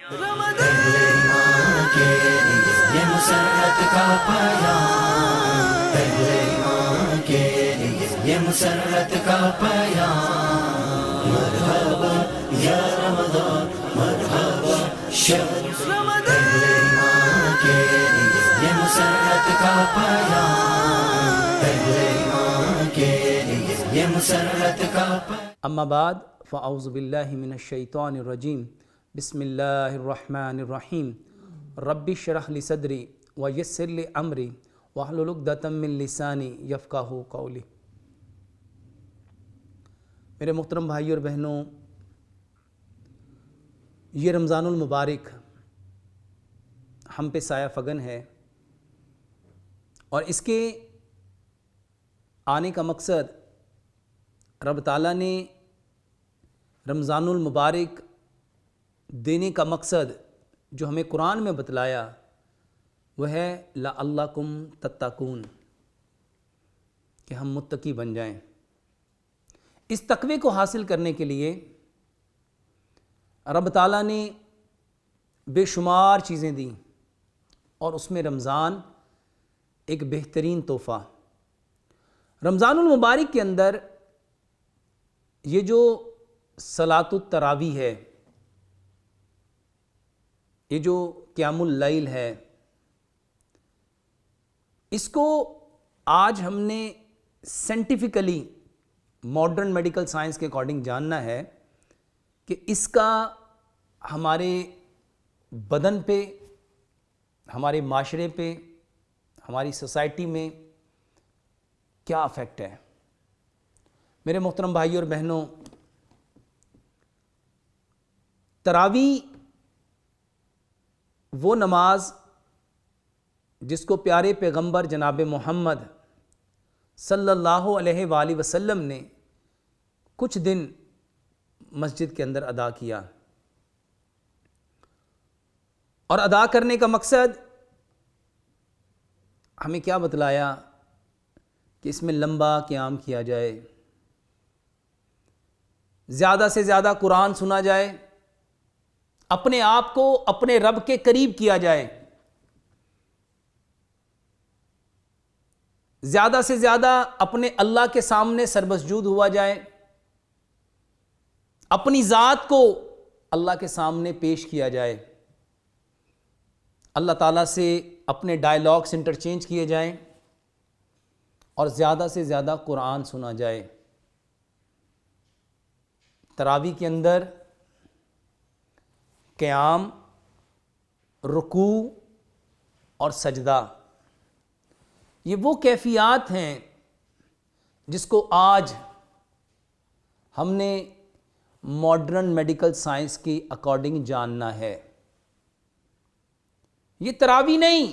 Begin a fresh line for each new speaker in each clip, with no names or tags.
पहले माँ के ये मुसर्रत का पयाम, पहले माँ के ये मुसर्रत का पयाम। मरहबा या रमज़ान, मरहबा शहर रमज़ान, पहले माँ के ये मुसर्रत का पयाम, पहले माँ के ये मुसर्रत का पयाम।
अम्मा बाद फ़अऊज़ु बिल्लाहि मिनश्शैतानिर रजीम, बिस्मिल्लाहिर्रहमानिर्रहीम। रब्बि इश्रह ली सदरी व यस्सिर ली अमरी वहलुल उक़दतम मिन लिसानी यफ़क़हू क़ौली। मेरे मोहतरम भाइयों और बहनों, ये रमज़ानुल मुबारक हम पे साया फ़गन है और इसके आने का मकसद रब ताला ने रमज़ानुल मुबारक देने का मकसद जो हमें कुरान में बतलाया वह है लअल्लकुम तत्तकून, कि हम मुत्तकी बन जाएं। इस तकवे को हासिल करने के लिए रब ताला ने बेशुमार चीज़ें दी और उसमें रमज़ान एक बेहतरीन तोहफ़ा। रमज़ानुल मुबारक के अंदर ये जो सलातुत तरावी है, ये जो क़ियामुल लैल है, इसको आज हमने साइंटिफिकली मॉडर्न मेडिकल साइंस के अकॉर्डिंग जानना है कि इसका हमारे बदन पे, हमारे माशरे पे, हमारी सोसाइटी में क्या अफेक्ट है। मेरे मोहतरम भाइयों और बहनों, तरावी वो नमाज जिसको प्यारे पैगंबर जनाब मोहम्मद सल्लल्लाहु अलैहि वसल्लम ने कुछ दिन मस्जिद के अंदर अदा किया और अदा करने का मकसद हमें क्या बतलाया कि इसमें लंबा क़याम किया जाए, ज़्यादा से ज़्यादा कुरान सुना जाए, अपने आप को अपने रब के करीब किया जाए, ज़्यादा से ज़्यादा अपने अल्लाह के सामने सरमसजूद हुआ जाए, अपनी ज़ात को अल्लाह के सामने पेश किया जाए, अल्लाह ताला से अपने डायलॉग्स इंटरचेंज किए जाएं और ज़्यादा से ज़्यादा कुरान सुना जाए। तरावी के अंदर क़याम, रुकू और सजदा, ये वो कैफियत हैं जिसको आज हमने मॉडर्न मेडिकल साइंस की अकॉर्डिंग जानना है। ये तरावी नहीं,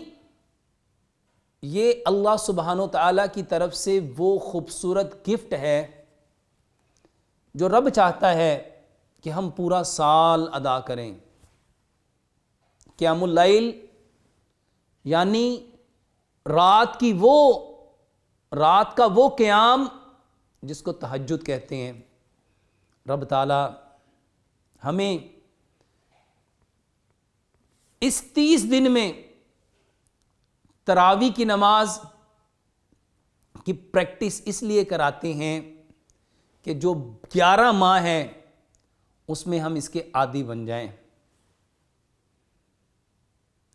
ये अल्लाह सुब्हानो तआला की तरफ से वो खूबसूरत गिफ्ट है जो रब चाहता है कि हम पूरा साल अदा करें। क़ियामुल लैल यानी रात का वो क़याम जिसको तहज्जुद कहते हैं। रब ताला हमें इस 30 दिन में तरावी की नमाज की प्रैक्टिस इसलिए कराते हैं कि जो 11 माह हैं उसमें हम इसके आदी बन जाएं।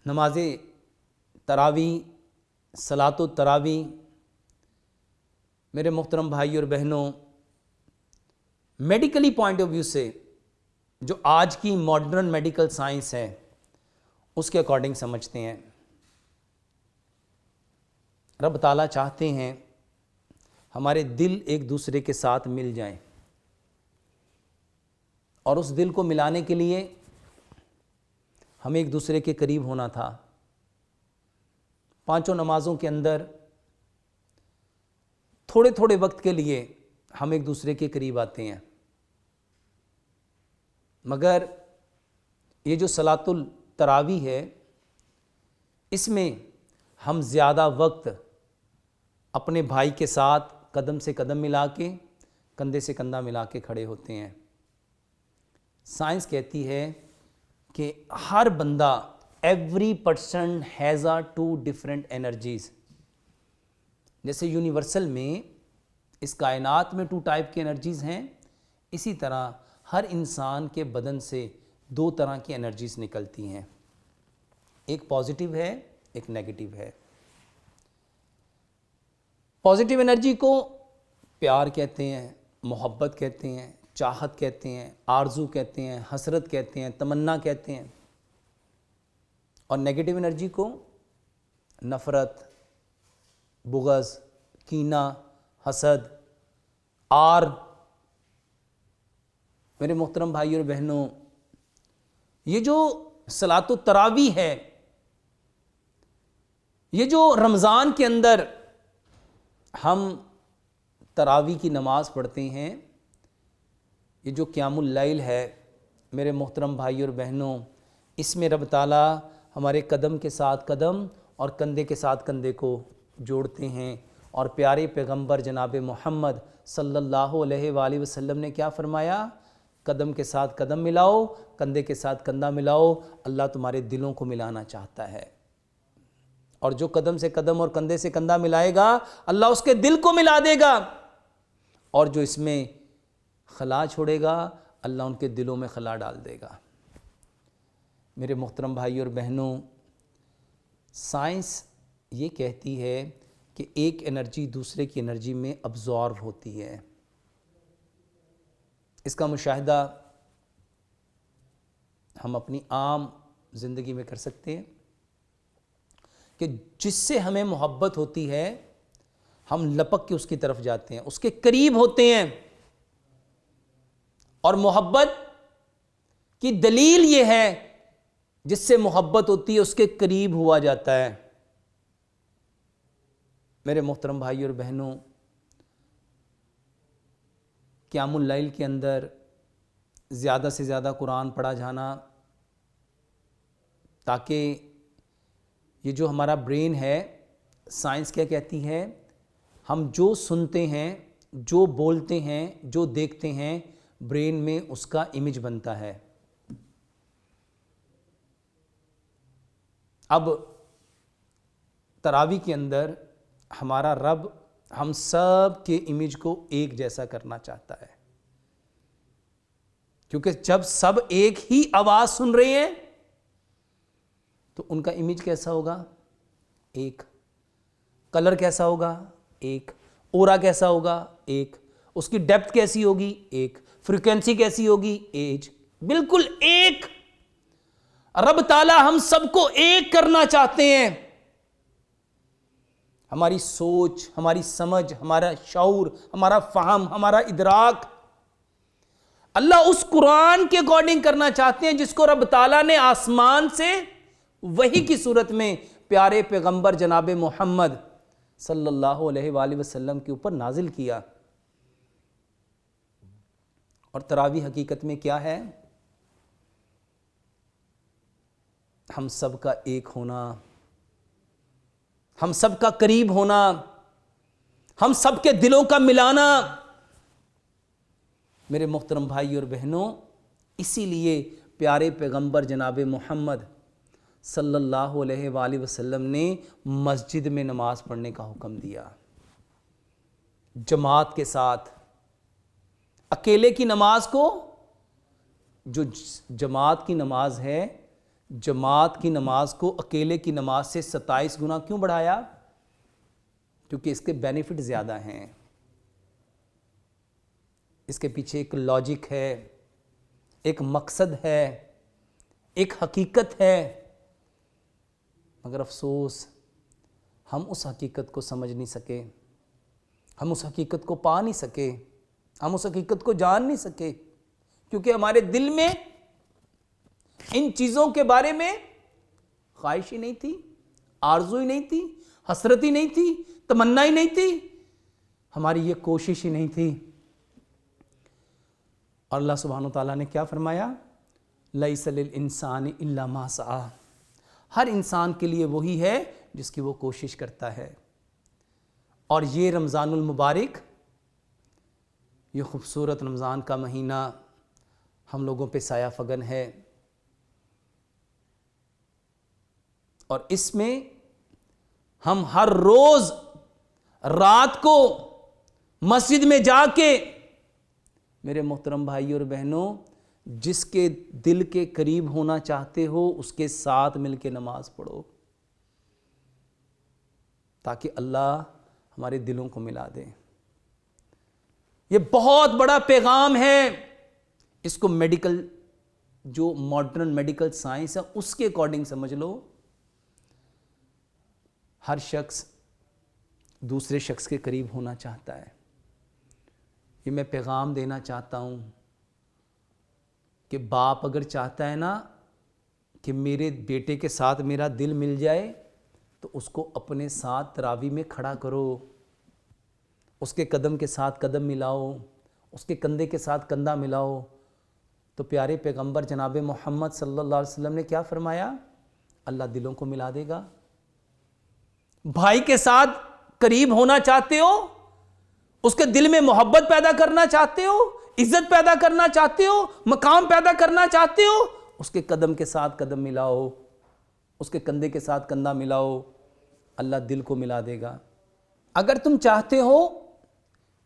नमाज तरावी, सलातो तरावी, मेरे मोहतरम भाई और बहनों, मेडिकली पॉइंट ऑफ व्यू से जो आज की मॉडर्न मेडिकल साइंस है उसके अकॉर्डिंग समझते हैं। रब ताला चाहते हैं हमारे दिल एक दूसरे के साथ मिल जाएं और उस दिल को मिलाने के लिए हमें एक दूसरे के करीब होना था। पांचों नमाज़ों के अंदर थोड़े थोड़े वक्त के लिए हम एक दूसरे के करीब आते हैं, मगर ये जो सलातुल तरावी है इसमें हम ज़्यादा वक्त अपने भाई के साथ कदम से कदम मिला के, कंधे से कंधा मिला के खड़े होते हैं। साइंस कहती है कि हर बंदा, every person has a 2 different energies. जैसे यूनिवर्सल में, इस कायनात में 2 टाइप की एनर्जीज हैं, इसी तरह हर इंसान के बदन से 2 तरह की एनर्जीज निकलती हैं, एक पॉजिटिव है, एक नेगेटिव है। पॉजिटिव एनर्जी को प्यार कहते हैं, मोहब्बत कहते हैं, चाहत कहते हैं, आरजू कहते हैं, हसरत कहते हैं, तमन्ना कहते हैं। और नेगेटिव एनर्जी को नफ़रत, बुग़्ज़, कीना, हसद, आर। मेरे मोहतरम भाई और बहनों, ये जो सलातो तरावी है, ये जो रमज़ान के अंदर हम तरावी की नमाज़ पढ़ते हैं, ये जो क़यामुल लैल है, मेरे मोहतरम भाई और बहनों, इसमें रब ताला हमारे कदम के साथ कदम और कंधे के साथ कंधे को जोड़ते हैं। और प्यारे पैगंबर जनाब मोहम्मद सल्लल्लाहु अलैहि वसल्लम ने क्या फरमाया? कदम के साथ कदम मिलाओ, कंधे के साथ कंधा मिलाओ, अल्लाह तुम्हारे दिलों को मिलाना चाहता है। और जो कदम से कदम और कंधे से कंधा मिलाएगा, अल्लाह उसके दिल को मिला देगा। और जो इसमें खला छोड़ेगा, अल्लाह उनके दिलों में खला डाल देगा। मेरे मोहतरम भाई और बहनों, साइंस ये कहती है कि एक एनर्जी दूसरे की एनर्जी में अब्जॉर्व होती है। इसका मुशाहिदा हम अपनी आम ज़िंदगी में कर सकते हैं कि जिससे हमें मोहब्बत होती है, हम लपक के उसकी तरफ जाते हैं, उसके करीब होते हैं। और मोहब्बत की दलील ये है, जिससे मोहब्बत होती है उसके करीब हुआ जाता है। मेरे मोहतरम भाई और बहनों, क़यामुल लैल के अंदर ज़्यादा से ज़्यादा कुरान पढ़ा जाना, ताकि ये जो हमारा ब्रेन है, साइंस क्या कहती है, हम जो सुनते हैं, जो बोलते हैं, जो देखते हैं, ब्रेन में उसका इमेज बनता है। अब तरावी के अंदर हमारा रब हम सब के इमेज को एक जैसा करना चाहता है, क्योंकि जब सब एक ही आवाज सुन रहे हैं तो उनका इमेज कैसा होगा? एक। कलर कैसा होगा? एक। ओरा कैसा होगा? एक। उसकी डेप्थ कैसी होगी? एक। फ्रीक्वेंसी कैसी होगी? एज। बिल्कुल एक। रब ताला हम सबको एक करना चाहते हैं। हमारी सोच, हमारी समझ, हमारा शऊर, हमारा फाहम, हमारा इदराक अल्लाह उस कुरान के अकॉर्डिंग करना चाहते हैं जिसको रब ताला ने आसमान से वही की सूरत में प्यारे पैगंबर जनाब मोहम्मद सल्लल्लाहु अलैहि वसल्लम के ऊपर नाजिल किया। और तरावी हकीकत में क्या है? हम सब का एक होना, हम सब का करीब होना, हम सब के दिलों का मिलाना। मेरे मोहतरम भाई और बहनों, इसीलिए प्यारे पैगंबर जनाब मोहम्मद सल्लल्लाहु अलैहि वसल्लम ने मस्जिद में नमाज पढ़ने का हुक्म दिया, जमात के साथ। अकेले की नमाज को, जो जमात की नमाज है, जमात की नमाज को अकेले की नमाज से 27 गुना क्यों बढ़ाया? क्योंकि इसके बेनिफिट ज़्यादा हैं। इसके पीछे एक लॉजिक है, एक मकसद है, एक हकीकत है। मगर अफसोस, हम उस हकीकत को समझ नहीं सके, हम उस हकीकत को पा नहीं सके, हम उस हकीकत को जान नहीं सके, क्योंकि हमारे दिल में इन चीज़ों के बारे में ख्वाहिश ही नहीं थी, आरज़ू ही नहीं थी, हसरत ही नहीं थी, तमन्ना ही नहीं थी, हमारी ये कोशिश ही नहीं थी। और अल्लाह सुब्हानो ताला ने क्या फरमाया? लैसा लिल इंसानी इल्ला मा सआ। हर इंसान के लिए वही है जिसकी वो कोशिश करता है। और ये रमज़ानुल मुबारक, ये खूबसूरत रमज़ान का महीना हम लोगों पे साया फगन है। और इसमें हम हर रोज रात को मस्जिद में जाके, मेरे मोहतरम भाई और बहनों, जिसके दिल के करीब होना चाहते हो उसके साथ मिलके नमाज पढ़ो, ताकि अल्लाह हमारे दिलों को मिला दे। ये बहुत बड़ा पैगाम है। इसको मेडिकल, जो मॉडर्न मेडिकल साइंस है उसके अकॉर्डिंग समझ लो। हर शख्स दूसरे शख्स के करीब होना चाहता है। ये मैं पैगाम देना चाहता हूं कि बाप अगर चाहता है ना कि मेरे बेटे के साथ मेरा दिल मिल जाए, तो उसको अपने साथ तरावी में खड़ा करो, उसके कदम के साथ कदम मिलाओ, उसके कंधे के साथ कंधा मिलाओ। तो प्यारे पैगंबर जनाब मोहम्मद सल्लल्लाहु अलैहि वसल्लम ने क्या फरमाया? अल्लाह दिलों को मिला देगा। भाई के साथ करीब होना चाहते हो, उसके दिल में मोहब्बत पैदा करना चाहते हो, इज्जत पैदा करना चाहते हो, मकाम पैदा करना चाहते हो, उसके कदम के साथ कदम मिलाओ, उसके कंधे के साथ कंधा मिलाओ, अल्लाह दिल को मिला देगा। अगर तुम चाहते हो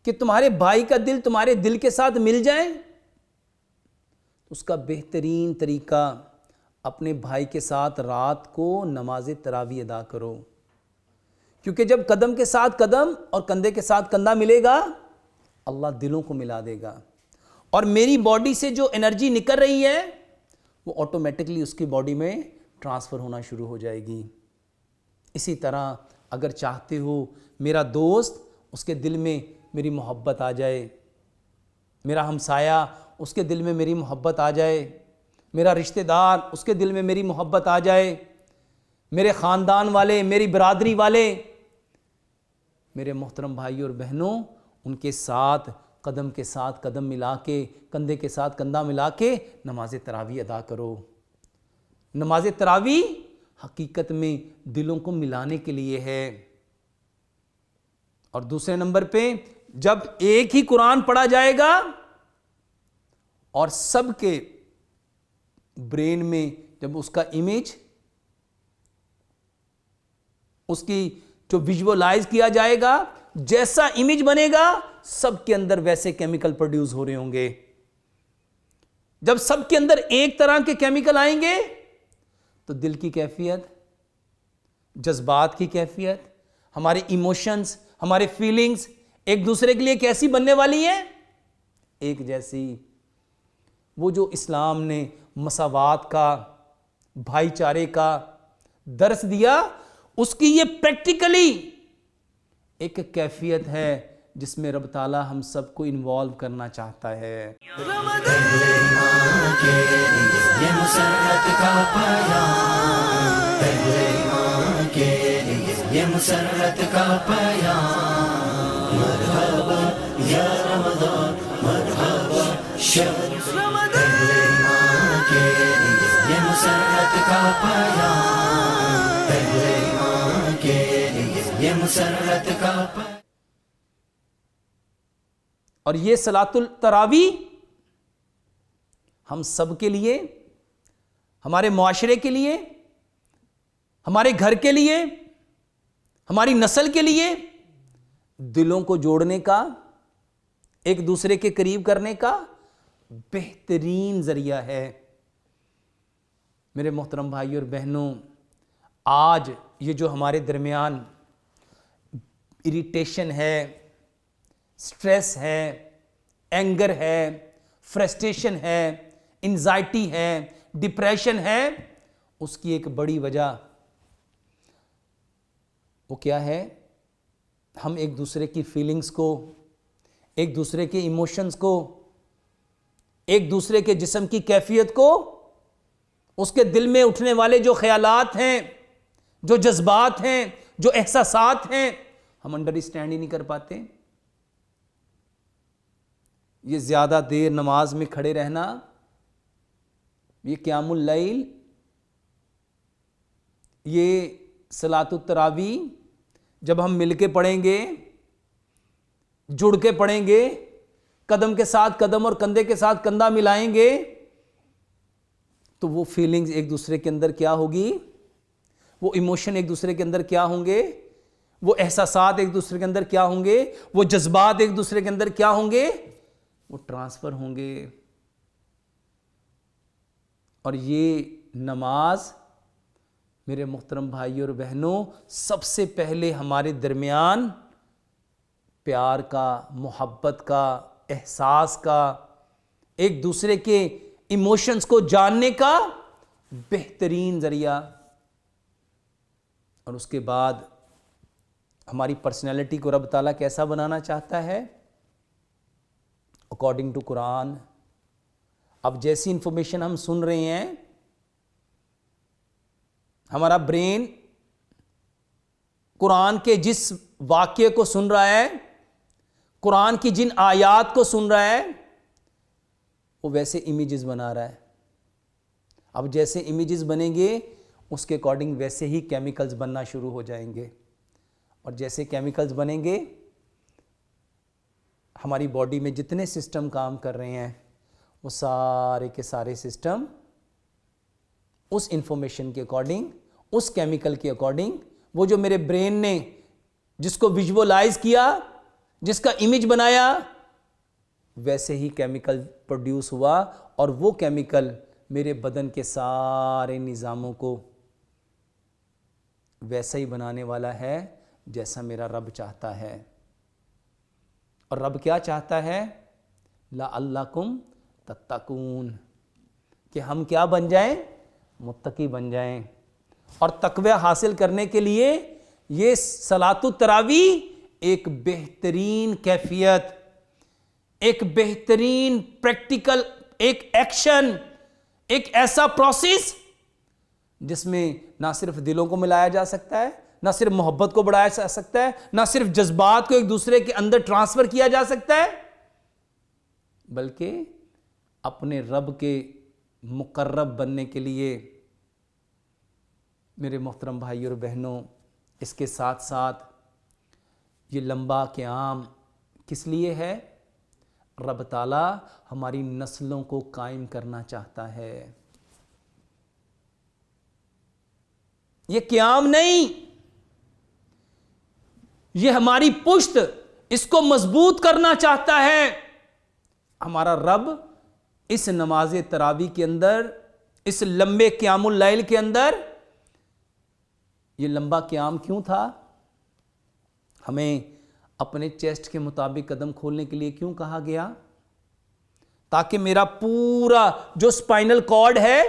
कि तुम्हारे भाई का दिल तुम्हारे दिल के साथ मिल जाए, तो उसका बेहतरीन तरीका अपने भाई के साथ रात को नमाज तरावी अदा करो। क्योंकि जब कदम के साथ कदम और कंधे के साथ कंधा मिलेगा, अल्लाह दिलों को मिला देगा, और मेरी बॉडी से जो एनर्जी निकल रही है वो ऑटोमेटिकली उसकी बॉडी में ट्रांसफ़र होना शुरू हो जाएगी। इसी तरह अगर चाहते हो मेरा दोस्त, उसके दिल में मेरी मोहब्बत आ जाए, मेरा हमसाया उसके दिल में मेरी मोहब्बत आ जाए, मेरा रिश्तेदार उसके दिल में मेरी मोहब्बत आ जाए, मेरे ख़ानदान वाले, मेरी बरादरी वाले, मेरे मोहतरम भाई और बहनों, उनके साथ कदम के साथ कदम मिला के, कंधे के साथ कंधा मिला के नमाज तरावी अदा करो। नमाज तरावी हकीकत में दिलों को मिलाने के लिए है। और दूसरे नंबर पे, जब एक ही कुरान पढ़ा जाएगा और सबके ब्रेन में जब उसका इमेज, उसकी जो विजुअलाइज किया जाएगा, जैसा इमेज बनेगा, सबके अंदर वैसे केमिकल प्रोड्यूस हो रहे होंगे। जब सबके अंदर एक तरह के केमिकल आएंगे, तो दिल की कैफियत, जज्बात की कैफियत, हमारे इमोशंस, हमारे फीलिंग्स एक दूसरे के लिए कैसी बनने वाली है? एक जैसी। वो जो इस्लाम ने मसावात का, भाईचारे का दर्स दिया, उसकी ये प्रैक्टिकली एक कैफियत है जिसमें रब ताला हम सबको इन्वॉल्व करना चाहता है।
ये मुसर्रत का पैगाम, पहले ईमान के लिए ये मुसर्रत का पैगाम। मरहबा या रमज़ान, मरहबा शहर पहले ईमान के लिए ये मुसर्रत का पैगाम, पहले ईमान के लिए ये मुसर्रत का पैगाम।
और ये सलातुल तरावी हम सब के लिए, हमारे मुआशरे के लिए, हमारे घर के लिए, हमारी नस्ल के लिए, दिलों को जोड़ने का, एक दूसरे के करीब करने का बेहतरीन जरिया है। मेरे मोहतरम भाई और बहनों, आज ये जो हमारे दरमियान इरिटेशन है, स्ट्रेस है, एंगर है, फ्रस्ट्रेशन है, एंजाइटी है, डिप्रेशन है, उसकी एक बड़ी वजह वो क्या है? हम एक दूसरे की फीलिंग्स को, एक दूसरे के इमोशंस को, एक दूसरे के जिस्म की कैफियत को, उसके दिल में उठने वाले जो ख्यालात हैं, जो जज्बात हैं, जो एहसासात हैं, हम अंडरस्टैंड ही नहीं कर पाते। ये ज़्यादा देर नमाज में खड़े रहना, ये क़ियामुल लैल, ये सलातुत तरावी जब हम मिलके पढ़ेंगे, जुड़ के पढ़ेंगे, कदम के साथ कदम और कंधे के साथ कंधा मिलाएंगे, तो वो फीलिंग्स एक दूसरे के अंदर क्या होगी? वो इमोशन एक दूसरे के अंदर क्या होंगे, वो एहसासात एक दूसरे के अंदर क्या होंगे, वो जज्बात एक दूसरे के अंदर क्या होंगे, वो ट्रांसफर होंगे। और ये नमाज मेरे मुहतरम भाइयों और बहनों, सबसे पहले हमारे दरमियान प्यार का, मोहब्बत का, एहसास का, एक दूसरे के इमोशंस को जानने का बेहतरीन जरिया। और उसके बाद हमारी पर्सनैलिटी को रब ताला कैसा बनाना चाहता है, अकॉर्डिंग टू कुरान। अब जैसी इंफॉर्मेशन हम सुन रहे हैं, हमारा ब्रेन कुरान के जिस वाक्य को सुन रहा है, कुरान की जिन आयात को सुन रहा है, वो वैसे इमेजेस बना रहा है। अब जैसे इमेजेस बनेंगे उसके अकॉर्डिंग वैसे ही केमिकल्स बनना शुरू हो जाएंगे। और जैसे केमिकल्स बनेंगे, हमारी बॉडी में जितने सिस्टम काम कर रहे हैं वो सारे के सारे सिस्टम उस इंफॉर्मेशन के अकॉर्डिंग, उस केमिकल के अकॉर्डिंग, वो जो मेरे ब्रेन ने जिसको विजुअलाइज किया, जिसका इमेज बनाया, वैसे ही केमिकल प्रोड्यूस हुआ। और वो केमिकल मेरे बदन के सारे निज़ामों को वैसा ही बनाने वाला है जैसा मेरा रब चाहता है। और रब क्या चाहता है, ला अल्लाकुम तत्तकून, कि हम क्या बन जाएं, मुत्तकी बन जाएं। और तकवा हासिल करने के लिए ये सलातु तरावी एक बेहतरीन कैफियत, एक बेहतरीन प्रैक्टिकल, एक एक्शन, एक ऐसा प्रोसेस जिसमें ना सिर्फ दिलों को मिलाया जा सकता है, ना सिर्फ मोहब्बत को बढ़ाया जा सकता है, ना सिर्फ जज्बात को एक दूसरे के अंदर ट्रांसफर किया जा सकता है, बल्कि अपने रब के मुकर्रब बनने के लिए मेरे मोहतरम भाइयों और बहनों, इसके साथ साथ ये लंबा क़याम किस लिए है, रब ताला हमारी नस्लों को कायम करना चाहता है। ये क़याम नहीं, ये हमारी पुश्त, इसको मजबूत करना चाहता है। हमारा रब इस नमाज तरावी के अंदर, इस लंबे क़यामुल लैल के अंदर, ये लंबा क़याम क्यों था, हमें अपने चेस्ट के मुताबिक कदम खोलने के लिए क्यों कहा गया, ताकि मेरा पूरा जो स्पाइनल कॉर्ड है,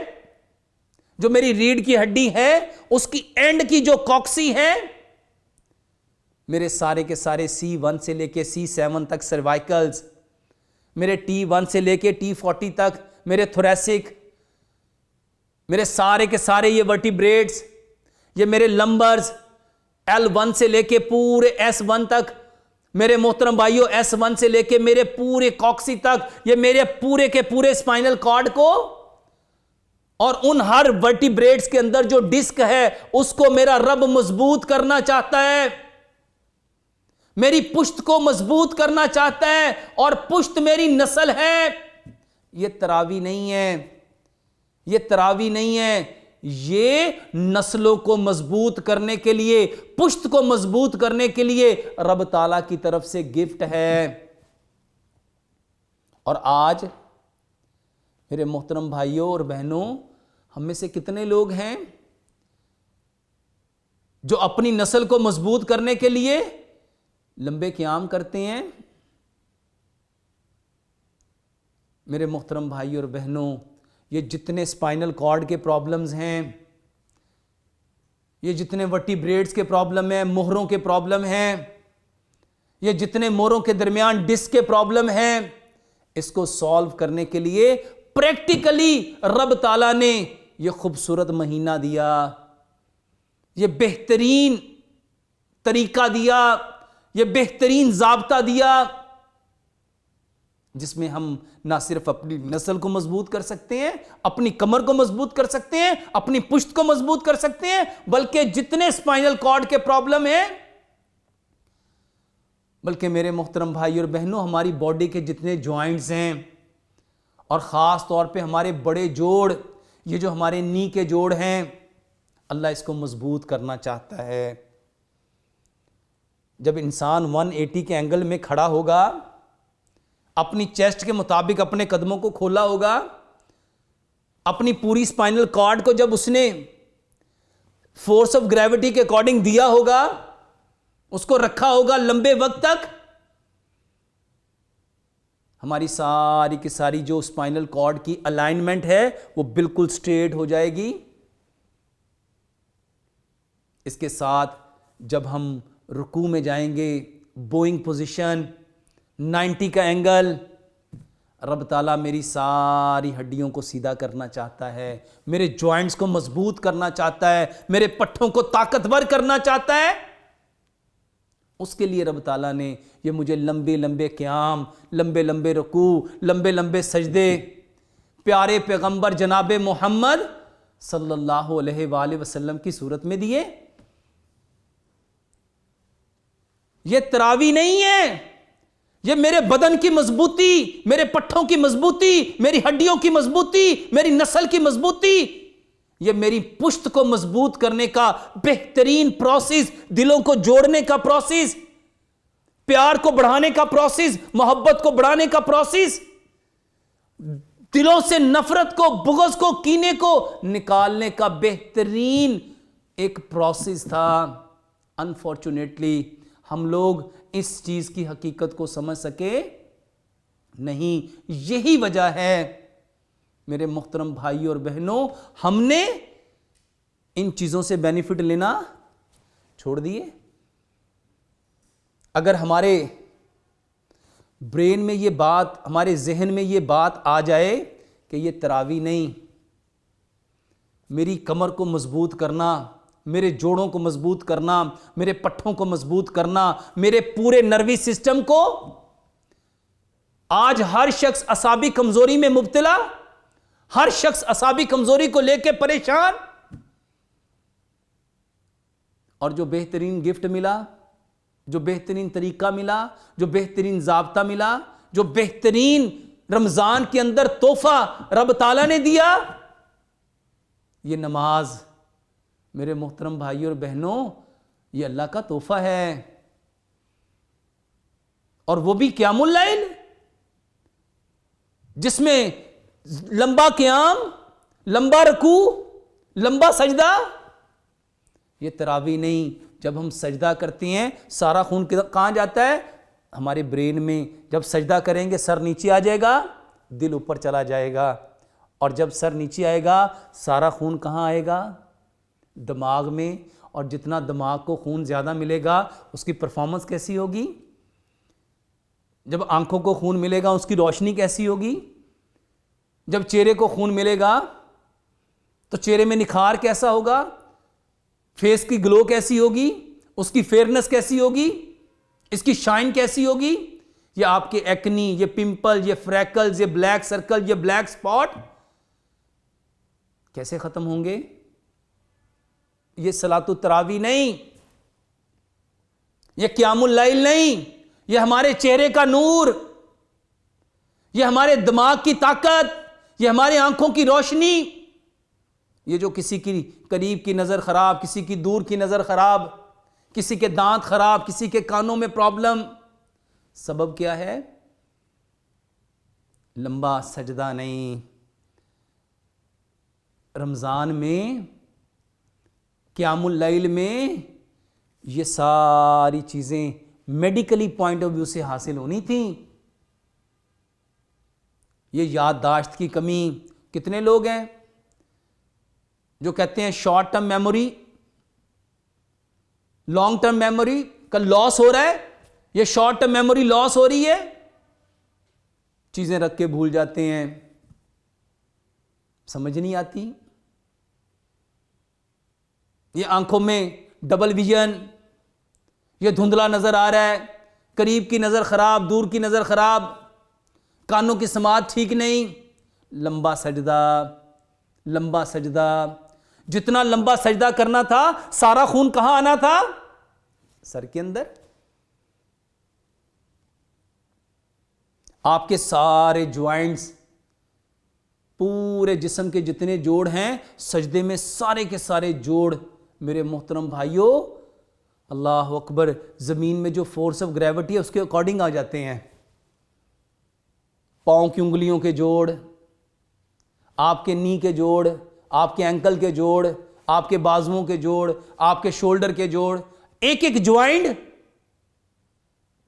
जो मेरी रीढ़ की हड्डी है, उसकी एंड की जो कॉक्सी है, मेरे सारे के सारे C1 से लेके C7 तक सर्वाइकल्स, मेरे T1 से लेके T40 तक मेरे थोरेसिक, मेरे सारे के सारे ये वर्टिब्रेट्स, ये मेरे लंबर्स, L1 से लेके पूरे S1 तक, मेरे मोहतरम भाइयों S1 से लेके मेरे पूरे कॉक्सी तक, ये मेरे पूरे के पूरे स्पाइनल कॉर्ड को और उन हर वर्टिब्रेट्स के अंदर जो डिस्क है उसको मेरा रब मजबूत करना चाहता है, मेरी पुश्त को मजबूत करना चाहता है। और पुश्त मेरी नस्ल है। ये तरावी नहीं है, ये तरावी नहीं है, ये नस्लों को मजबूत करने के लिए, पुश्त को मजबूत करने के लिए रब ताला की तरफ से गिफ्ट है। और आज मेरे मोहतरम भाइयों और बहनों, हम में से कितने लोग हैं जो अपनी नस्ल को मजबूत करने के लिए लंबे क़याम करते हैं। मेरे मोहतरम भाइयों और बहनों, ये जितने स्पाइनल कॉर्ड के प्रॉब्लम्स हैं, ये जितने वर्टिब्रेट्स के प्रॉब्लम हैं, मोहरों के प्रॉब्लम हैं, ये जितने मोहरों के दरमियान डिस्क के प्रॉब्लम हैं, इसको सॉल्व करने के लिए प्रैक्टिकली रब ताला ने ये खूबसूरत महीना दिया, ये बेहतरीन तरीका दिया, ये बेहतरीन ज़ाब्ता दिया, जिसमें हम ना सिर्फ अपनी नस्ल को मजबूत कर सकते हैं, अपनी कमर को मजबूत कर सकते हैं, अपनी पुश्त को मजबूत कर सकते हैं, बल्कि जितने स्पाइनल कॉर्ड के प्रॉब्लम हैं, बल्कि मेरे मोहतरम भाई और बहनों, हमारी बॉडी के जितने जॉइंट्स हैं, और ख़ास तौर पे हमारे बड़े जोड़, ये जो हमारे नी के जोड़ हैं, अल्लाह इसको मजबूत करना चाहता है। जब इंसान 180 के एंगल में खड़ा होगा, अपनी चेस्ट के मुताबिक अपने कदमों को खोला होगा, अपनी पूरी स्पाइनल कॉर्ड को जब उसने फोर्स ऑफ ग्रेविटी के अकॉर्डिंग दिया होगा, उसको रखा होगा लंबे वक्त तक, हमारी सारी की सारी जो स्पाइनल कॉर्ड की अलाइनमेंट है वो बिल्कुल स्ट्रेट हो जाएगी। इसके साथ जब हम रुकू में जाएंगे, बोइंग पोजीशन, 90 का एंगल, रब ताला मेरी सारी हड्डियों को सीधा करना चाहता है, मेरे जॉइंट्स को मजबूत करना चाहता है, मेरे पट्ठों को ताकतवर करना चाहता है। उसके लिए रब ताला ने ये मुझे लंबे लंबे क़याम, लंबे लंबे रुकू, लंबे लंबे सजदे प्यारे पैगंबर जनाब मोहम्मद सल्लल्लाहु अलैहि वसल्लम की सूरत में दिए। ये तरावी नहीं है, ये मेरे बदन की मजबूती, मेरे पट्ठों की मजबूती, मेरी हड्डियों की मजबूती, मेरी नस्ल की मजबूती, ये मेरी पुश्त को मजबूत करने का बेहतरीन प्रोसेस, दिलों को जोड़ने का प्रोसेस, प्यार को बढ़ाने का प्रोसेस, मोहब्बत को बढ़ाने का प्रोसेस, दिलों से नफरत को, बुग़्ज़ को, कीने को निकालने का बेहतरीन एक प्रोसेस था। अनफॉर्चुनेटली हम लोग इस चीज की हकीकत को समझ सके नहीं। यही वजह है मेरे मुहतरम भाई और बहनों, हमने इन चीजों से बेनिफिट लेना छोड़ दिए। अगर हमारे ब्रेन में ये बात, हमारे जहन में ये बात आ जाए कि ये तरावी नहीं, मेरी कमर को मजबूत करना, मेरे जोड़ों को मजबूत करना, मेरे पट्ठों को मजबूत करना, मेरे पूरे नर्वी सिस्टम को, आज हर शख्स असाबी कमजोरी में मुब्तला, हर शख्स असाबी कमजोरी को लेकर परेशान, और जो बेहतरीन गिफ्ट मिला, जो बेहतरीन तरीका मिला, जो बेहतरीन ज़ाब्ता मिला, जो बेहतरीन रमजान के अंदर तोहफा रब ताला ने दिया, ये नमाज, मेरे मोहतरम भाई और बहनों, ये अल्लाह का तोहफा है। और वो भी क़यामुल लैल, जिसमें लंबा क़याम, लंबा रुकू, लंबा सजदा। ये तरावी नहीं। जब हम सजदा करते हैं, सारा खून कहाँ जाता है? हमारे ब्रेन में। जब सजदा करेंगे सर नीचे आ जाएगा, दिल ऊपर चला जाएगा, और जब सर नीचे आएगा सारा खून कहाँ आएगा? दिमाग में। और जितना दिमाग को खून ज़्यादा मिलेगा उसकी परफॉर्मेंस कैसी होगी? जब आंखों को खून मिलेगा उसकी रोशनी कैसी होगी? जब चेहरे को खून मिलेगा तो चेहरे में निखार कैसा होगा? फेस की ग्लो कैसी होगी? उसकी फेयरनेस कैसी होगी? इसकी शाइन कैसी होगी? ये आपके एक्नी, ये पिंपल, ये फ्रैकल्स, ये ब्लैक सर्कल, ये ब्लैक स्पॉट कैसे खत्म होंगे? ये सलातु तरावी नहीं, ये क़यामुल लैल नहीं, ये हमारे चेहरे का नूर, ये हमारे दिमाग की ताकत, ये हमारी आंखों की रोशनी। ये जो किसी की करीब की नज़र ख़राब, किसी की दूर की नज़र ख़राब, किसी के दांत ख़राब, किसी के कानों में प्रॉब्लम, सबब क्या है? लंबा सजदा नहीं। रमज़ान में, क़यामुल लैल में ये सारी चीज़ें मेडिकली पॉइंट ऑफ व्यू से हासिल होनी थी। ये याददाश्त की कमी, कितने लोग हैं जो कहते हैं short term memory, long term memory का लॉस हो रहा है, ये शॉर्ट टर्म मेमोरी लॉस हो रही है, चीज़ें रख के भूल जाते हैं, समझ नहीं आती। ये आंखों में डबल विजन, ये धुंधला नज़र आ रहा है, करीब की नज़र ख़राब, दूर की नज़र ख़राब, कानों की समात ठीक नहीं। लंबा सजदा, लंबा सजदा, जितना लंबा सजदा करना था सारा खून कहाँ आना था? सर के अंदर। आपके सारे ज्वाइंट्स पूरे जिस्म के जितने जोड़ हैं सजदे में सारे के सारे जोड़ मेरे मोहतरम भाइयों, अल्लाह अकबर, ज़मीन में जो फोर्स ऑफ ग्रेविटी है उसके अकॉर्डिंग आ जाते हैं। पाँव की उंगलियों के जोड़, आपके नी के जोड़, आपके एंकल के जोड़, आपके बाजुओं के जोड़, आपके शोल्डर के जोड़, एक एक ज्वाइंट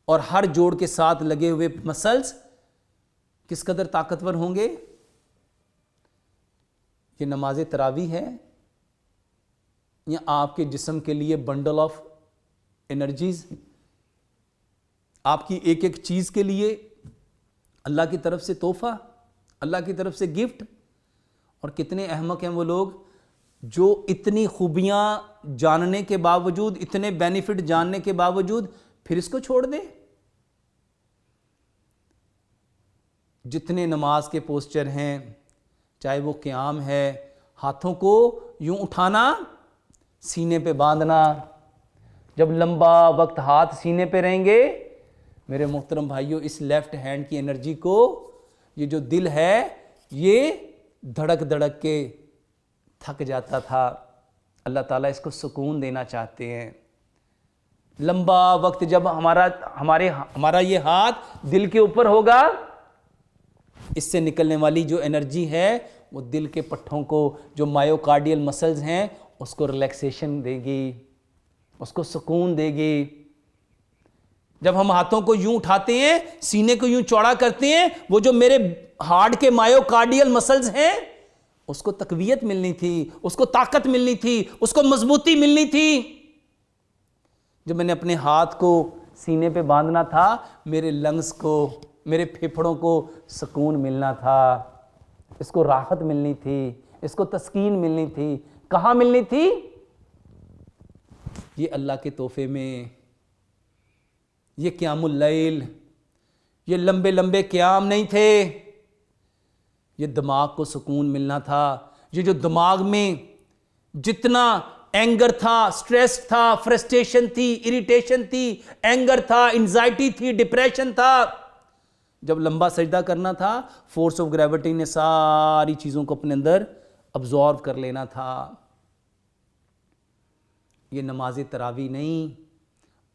और हर जोड़ के साथ लगे हुए मसल्स किस कदर ताकतवर होंगे। ये नमाज तरावी है या आपके जिस्म के लिए बंडल ऑफ एनर्जीज, आपकी एक एक चीज के लिए अल्लाह की तरफ से तोहफा, अल्लाह की तरफ से गिफ्ट। और कितने अहमक हैं वो लोग जो इतनी खूबियां जानने के बावजूद, इतने बेनिफिट जानने के बावजूद फिर इसको छोड़ दे। जितने नमाज के पोस्चर हैं, चाहे वो क़याम है, हाथों को यूं उठाना, सीने पे बांधना, जब लंबा वक्त हाथ सीने पे रहेंगे मेरे मोहतरम भाइयों, इस लेफ्ट हैंड की एनर्जी को, ये जो दिल है ये धड़क धड़क के थक जाता था, अल्लाह ताला इसको सुकून देना चाहते हैं। लंबा वक्त जब हमारा ये हाथ दिल के ऊपर होगा, इससे निकलने वाली जो एनर्जी है वो दिल के पट्ठों को, जो मायोकार्डियल मसल्स हैं, उसको रिलैक्सेशन देगी, उसको सुकून देगी। जब हम हाथों को यूं उठाते हैं, सीने को यूं चौड़ा करते हैं, वो जो मेरे हार्ट के मायोकार्डियल मसल्स हैं उसको तकवीयत मिलनी थी, उसको ताकत मिलनी थी, उसको मजबूती मिलनी थी। जब मैंने अपने हाथ को सीने पे बांधना था, मेरे लंग्स को, मेरे फेफड़ों को सुकून मिलना था, इसको राहत मिलनी थी, इसको तस्कीन मिलनी थी। कहाँ मिलनी थी? ये अल्लाह के तोहफे में। ये क़यामुल लैल, ये लंबे लंबे क़याम नहीं थे, ये दिमाग को सुकून मिलना था। ये जो दिमाग में जितना एंगर था, स्ट्रेस था, फ्रस्ट्रेशन थी, इरिटेशन थी, एंगर था, एंजाइटी थी, डिप्रेशन था, जब लंबा सजदा करना था, फोर्स ऑफ ग्रेविटी ने सारी चीज़ों को अपने अंदर अब्जॉर्व कर लेना था। ये नमाज तरावी नहीं,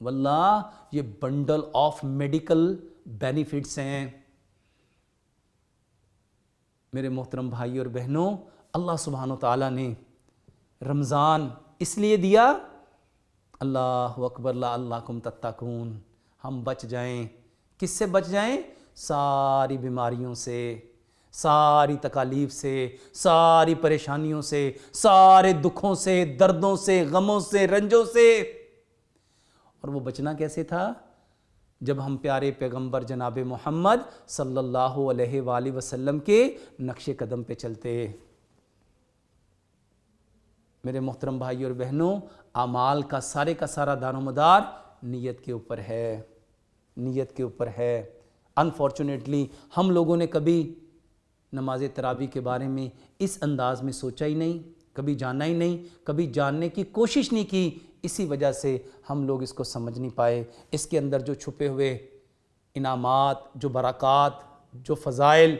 वल्लाह ये बंडल ऑफ मेडिकल बेनिफिट्स हैं। मेरे मोहतरम भाई और बहनों, अल्लाह सुब्हानो ताला ने रमज़ान इसलिए दिया, अल्लाह अकबर लअल्लकुम तत्तकून, हम बच जाएं। किससे बच जाएं? सारी बीमारियों से, सारी तकालीफ से, सारी परेशानियों से, सारे दुखों से, दर्दों से, गमों से, रंजों से। और वो बचना कैसे था? जब हम प्यारे पैगंबर जनाब मोहम्मद सल्लल्लाहु अलैहि वसल्लम के नक्शे कदम पे चलते। मेरे मोहतरम भाई और बहनों, आमाल का सारा दारोमदार नीयत के ऊपर है, नीयत के ऊपर है। अनफॉर्चुनेटली हम लोगों ने कभी नमाज तरावी के बारे में इस अंदाज में सोचा ही नहीं, कभी जाना ही नहीं, कभी जानने की कोशिश नहीं की। इसी वजह से हम लोग इसको समझ नहीं पाए। इसके अंदर जो छुपे हुए इनामात, जो बरक़ात, जो फ़ज़ाइल,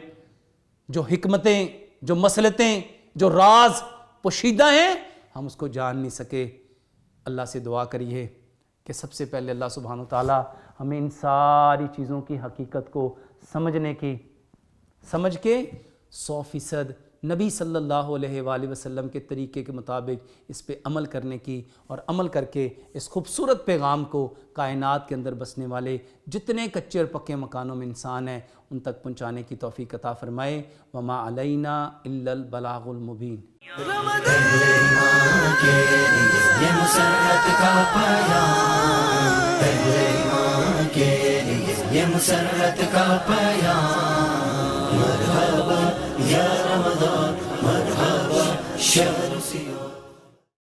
जो हिकमतें, जो मसलतें, जो राज पोशीदा हैं, हम उसको जान नहीं सके। अल्लाह से दुआ करिए कि सबसे पहले अल्लाह सुब्हानो ताला हमें इन सारी चीज़ों की हकीकत को समझने की, समझ के 100% नबी सल्लल्लाहु अलैहि वसल्लम के तरीके के मुताबिक इस पे अमल करने की, और अमल करके इस खूबसूरत पैगाम को कायनात के अंदर बसने वाले जितने कच्चे और पक्के मकानों में इंसान हैं उन तक पहुँचाने की तौफीक अता फरमाए। वमा अलैना इल्लल बलागुल मुबीन।
ये मुसर्रत का पैगाम, पहले ईमान के लिए ये मुसर्रत का पैगाम। मरहबा या रमज़ान, मरहबा शहर